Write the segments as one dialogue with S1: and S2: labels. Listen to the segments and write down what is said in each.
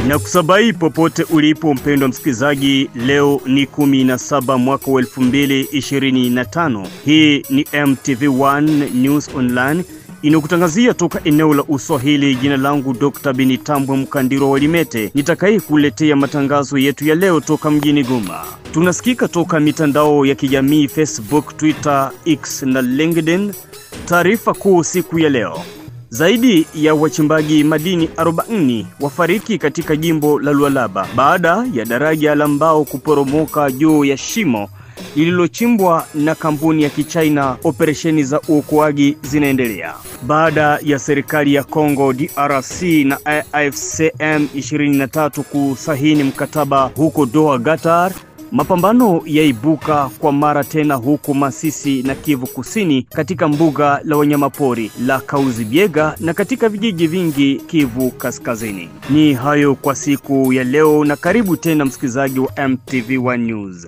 S1: Na kusabai popote ulipo mpendwa msikizaji, leo ni 17 mwaka wa 2025. Hii ni MTV1 News Online inakutangazia toka eneo la Uswahili. Jina langu Dr. Benitambwe Mkandiro Walimete, nitakaye kuletea matangazo yetu ya leo toka mjini Goma. Tunasikika toka mitandao ya kijamii Facebook, Twitter, X na LinkedIn. Taarifa kuu siku ya leo: zaidi ya wachimbaji madini 40 wafariki katika jimbo la Lualaba baada ya daraja la mbao kuporomoka juu ya shimo lililochimbwa na kampuni ya Kichina. Operesheni za uokoaji zinaendelea baada ya serikali ya Kongo DRC na AFCM 23 kusahini mkataba huko Doha, Qatar. Mapambano yaibuka kwa mara tena huko Masisi na Kivu Kusini, katika mbuga la wanyamapori la Kauzibiega na katika vijiji vingi Kivu Kaskazini. Ni hayo kwa siku ya leo, na karibu tena msikizaji wa MTV1 News.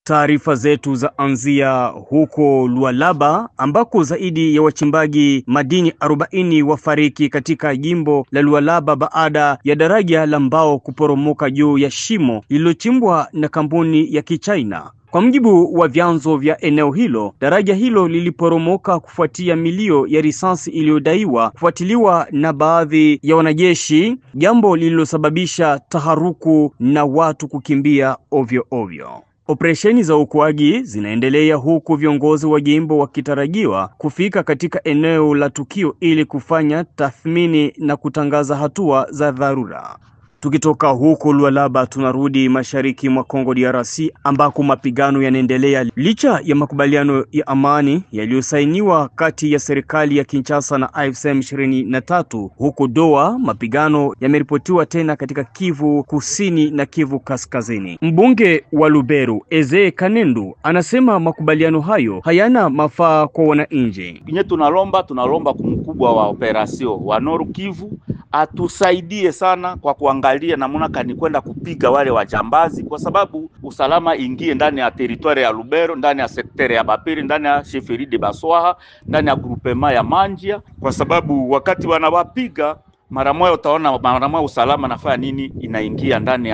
S1: Taarifa zetu za anzia huko Lualaba ambako zaidi ya wachimbaji madini 40 wafariki katika jimbo la Lualaba baada ya daraja la mbao kuporomoka juu ya shimo lililochimbwa na kampuni ya Kichina. Kwa mujibu wa vyanzo vya eneo hilo, daraja hilo liliporomoka kufuatia milio ya risasi iliyodaiwa kufuatiliwa na baadhi ya wanajeshi, jambo lililosababisha taharuku na watu kukimbia ovyo ovyo. Operesheni za uokoaji zinaendelea huku viongozi wa jimbo wakitarajiwa kufika katika eneo la tukio ili kufanya tathmini na kutangaza hatua za dharura. Tukitoka huko Lualaba tunarudi mashariki mwa Kongo DRC ambako mapigano yanaendelea licha ya makubaliano ya amani yaliyosainiwa kati ya serikali ya Kinshasa na AFCM 23 huko Doha. Mapigano yameripotiwa tena katika Kivu Kusini na Kivu Kaskazini. Mbunge wa Lubero Eze Kanendu anasema makubaliano hayo hayana mafaa kwa wananchi.
S2: Tunalomba kumkubwa wa operasyon wa Nord Kivu atusaidie sana kwa kuangalia namna kani kwenda kupiga wale wajambazi, kwa sababu usalama ingie ndani ya territoire ya Lubero, ndani ya sektere ya Bapiri, ndani ya Sheferi de Baswaha, ndani ya groupement ya Manjia, kwa sababu wakati wanawapiga mara moja utaona usalama nafanya nini inaingia ndani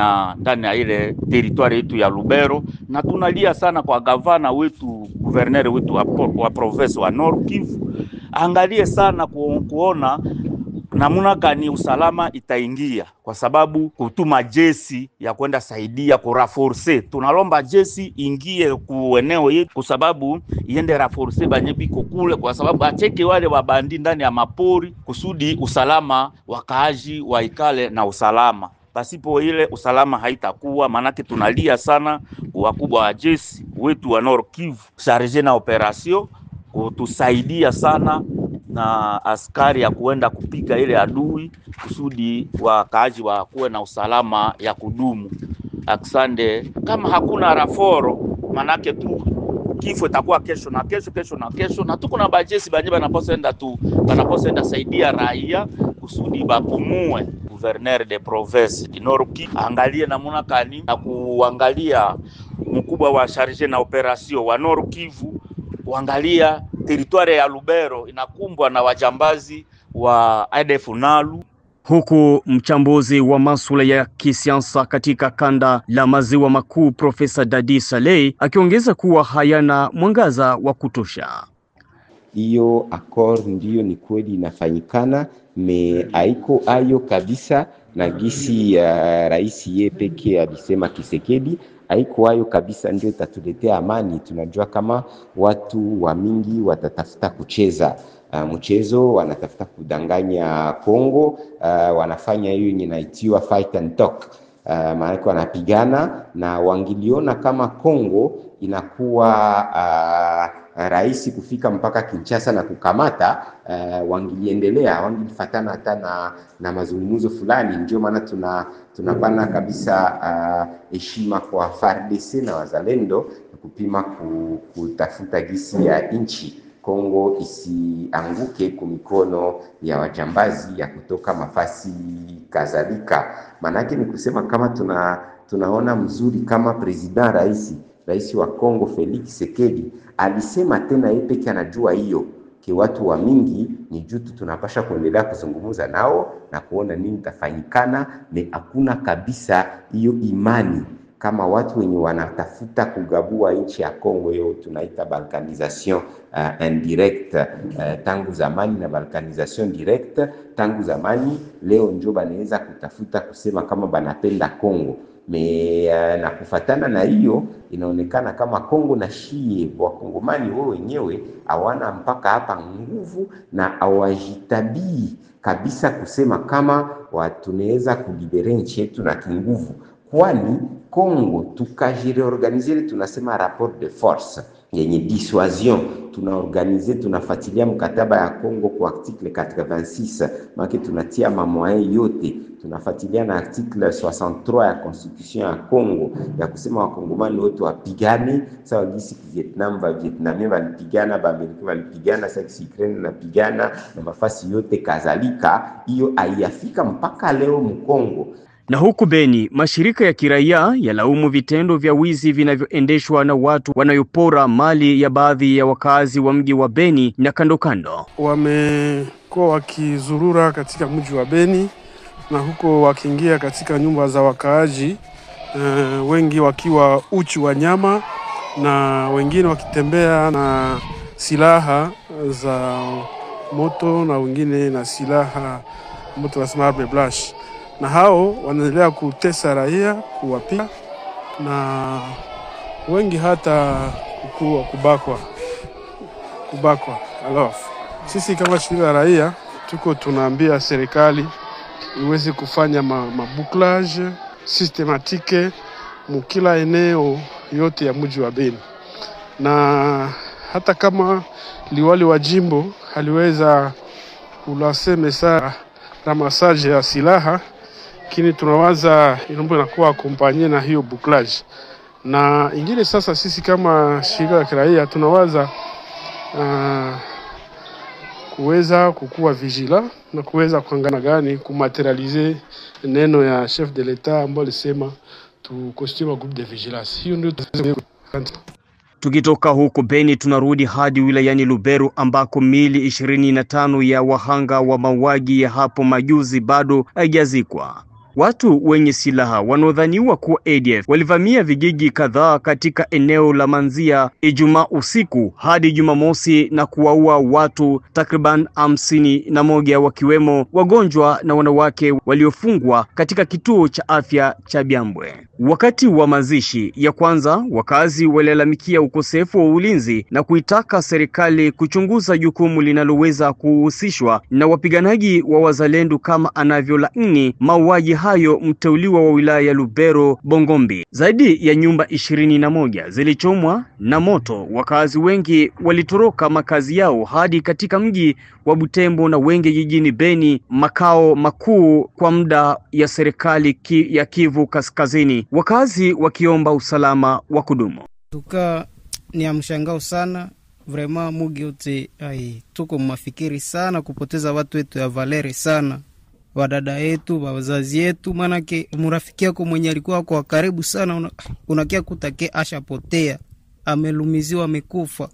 S2: ya ile territoire yetu ya Lubero. Na tunalia sana kwa gavana wetu, gouverneur wetu wa province wa Nord Kivu, angalie sana kuona namuna gani usalama itaingia, kwa sababu kutuma jeshi ya kwenda saidia kuraforce. Tunalomba jeshi ingie ku eneo yetu, kwa sababu iende raforce banye biko kule, kwa sababu acheke wale wabandi ndani ya mapori kusudi usalama wakaaji waikale na usalama. Pasipo ile usalama haitakuwa, manake tunalia sana wakubwa wa jeshi wetu wa Nord Kivu charge na operation kutusaidia sana na askari ya kuenda kupiga ile adui kusudi wakaaji wakuwe na usalama ya kudumu. Aksande, kama hakuna raforo manake tu kifo itakuwa kesho na kesho, na tuko na bajesi banye banaposenda saidia raia kusudi bapumue. Gouverneur de province du Nord Kivu angalie namuna kani na kuangalia mkubwa wa charge na operation wa Nord Kivu kuangalia territoire ya Lubero inakumbwa na wajambazi wa ADF Nalu.
S1: Huku mchambuzi wa masuala ya kisiasa katika kanda la maziwa makuu Profesa Dadi Saleh akiongeza kuwa hayana mwangaza wa kutosha.
S3: Hiyo accord ndiyo ni kweli inafanyikana, haiko ayo kabisa na gisi ya rais ye peke alisema Kisekedi, haiko hayo kabisa ndio itatuletea amani. Tunajua kama watu wa mingi watatafuta kucheza mchezo, wanatafuta kudanganya Kongo, wanafanya hiyo inaitiwa fight and talk, maana wanapigana, na wangiliona kama Kongo inakuwa rahisi kufika mpaka Kinshasa na kukamata, wangiliendelea, wangilifatana hata na mazungumzo fulani. Ndio maana tunapana kabisa heshima kwa FARDC na wazalendo kupima kutafuta gisi ya inchi Kongo isianguke kumikono ya wajambazi ya kutoka mafasi kadhalika. Manake ni kusema kama tunaona mzuri kama rais wa Kongo Felix Tshisekedi alisema tena yeye peke anajua hiyo ki watu wa mingi ni jutu tunapasha kuendelea kuzungumza nao na kuona nini tafanyikana. Me hakuna kabisa hiyo imani kama watu wenye wanatafuta kugabua nchi ya Kongo, hiyo tunaita balkanisation indirect tangu zamani na balkanisation direct tangu zamani. Leo njo banaweza kutafuta kusema kama banapenda Kongo. Na kufatana na hiyo inaonekana kama Kongo na shie wakongomani wao wenyewe hawana mpaka hapa nguvu na hawajitabii kabisa kusema kama tunaweza kulibere nchi yetu na kinguvu, kwani Kongo tukajireorganize, tunasema rapport de force yenye dissuasion, tunaorganize, tunafuatilia mkataba ya Kongo kwa article 86, maki tunatia mamoyen yote, tunafuatilia na article 63 ya constitution ya Kongo ya kusema wakongomani wote wapigane sawa gisi Vietnam walipigana, Amerika walipigana, sasa Ukraine napigana na mafasi yote kadhalika. Hiyo haiyafika mpaka leo Mkongo.
S1: Na huku Beni, mashirika ya kiraia yalaumu vitendo vya wizi vinavyoendeshwa na watu wanayopora mali ya baadhi ya wakazi wa mji wa Beni na kando kando.
S4: Wamekuwa wakizurura katika mji wa Beni na huko wakiingia katika nyumba za wakaaji, wengi wakiwa uchi wa nyama na wengine wakitembea na silaha za moto na wengine na silaha moto wa arme blanche. Na hao wanaendelea kutesa raia, kuwapiga na wengi hata kubakwa. Alafu sisi kama shirika la raia tuko tunaambia serikali iweze kufanya mabuklage systematique mukila eneo yote ya mji wa Beni, na hata kama liwali wa jimbo aliweza kulase mesa ramassage ya silaha, lakini tunawaza inaomba inakuwa akompanye na hiyo buklage. Na ingine sasa sisi kama shirika la kiraia tunawaza kuweza kukua vigila na kuweza kuangana gani kumaterialize neno ya chef de l'etat ambaye alisema tu constitue groupe de vigilance. Hiyo ndio
S1: Tukitoka huko Beni tunarudi hadi wilayani Lubero ambako mili 25 ya wahanga wa mauaji ya hapo majuzi bado haijazikwa. Watu wenye silaha wanaodhaniwa kuwa ADF walivamia vijiji kadhaa katika eneo la Manzia Ijumaa usiku hadi Jumamosi na kuwaua watu takriban 51 wakiwemo wagonjwa na wanawake waliofungwa katika kituo cha afya cha Byambwe. Wakati wa mazishi ya kwanza, wakazi walilalamikia ukosefu wa ulinzi na kuitaka serikali kuchunguza jukumu linaloweza kuhusishwa na wapiganaji wa wazalendo kama anavyolaani mauaji hayo mteuliwa wa wilaya ya Lubero Bongombi. Zaidi ya nyumba 21 zilichomwa na moto. Wakazi wengi walitoroka makazi yao hadi katika mji wa Butembo na Wenge jijini Beni, makao makuu kwa muda ya serikali ya Kivu Kaskazini, wakazi wakiomba usalama wa kudumu.
S5: Ni mshangao sana vraiment, mugi yote tuko mafikiri sana kupoteza watu wetu ya Valeri sana, wadada yetu, wazazi yetu, manake murafiki yako mwenye alikuwa kwa karibu sana unakia kutake ashapotea, amelumiziwa, amekufa.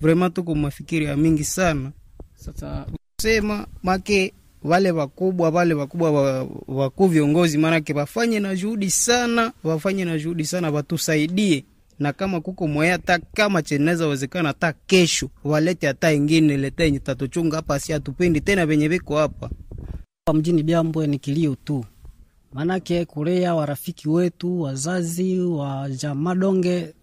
S5: Vraiment tuko mafikiri ya mingi sana. Sasa sema make wale wakubwa wakuu viongozi manake wafanye na juhudi sana watusaidie, na kama kuko moya hata kama cheneza wezekana hata kesho walete hata ingine letenye tatuchunga hapa, si atupendi tena venye beko hapa
S6: mjini Byambwe. Ni kilio tu, manake kulea warafiki wetu, wazazi wa jamaa donge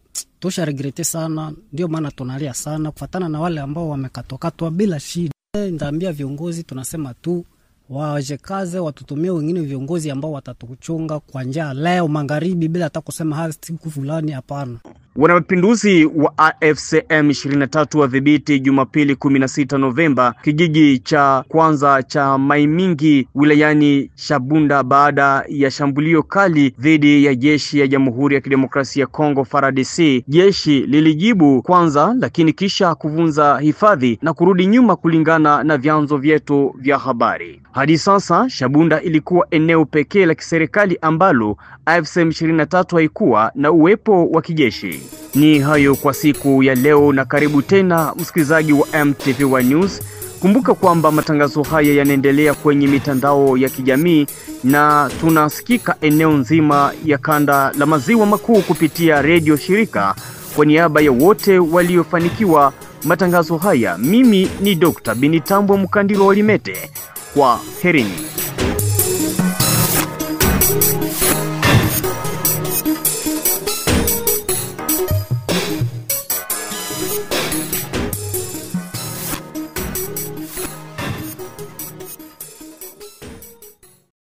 S6: tosha regrete sana. Ndio maana tunalia sana kufatana na wale ambao wamekatokatwa bila shida. Ndaambia viongozi tunasema tu wajekaze, watutumie wengine viongozi ambao watatuchunga kwa njia leo magharibi bila hata kusema hadi siku fulani, hapana.
S1: Wanamapinduzi wa AFCM 23 wadhibiti Jumapili 16 Novemba kijiji cha kwanza cha Maimingi wilayani Shabunda baada ya shambulio kali dhidi ya jeshi ya Jamhuri ya Kidemokrasia ya Kongo FARDC. Jeshi lilijibu kwanza lakini kisha kuvunja hifadhi na kurudi nyuma kulingana na vyanzo vyetu vya habari. Hadi sasa Shabunda ilikuwa eneo pekee la kiserikali ambalo AFCM 23 haikuwa na uwepo wa kijeshi. Ni hayo kwa siku ya leo, na karibu tena msikilizaji wa MTV1 News. Kumbuka kwamba matangazo haya yanaendelea kwenye mitandao ya kijamii na tunasikika eneo nzima ya kanda la maziwa makuu kupitia redio shirika. Kwa niaba ya wote waliofanikiwa matangazo haya, mimi ni Dr. Binitambo Mkandilo Olimete. Kwa herini.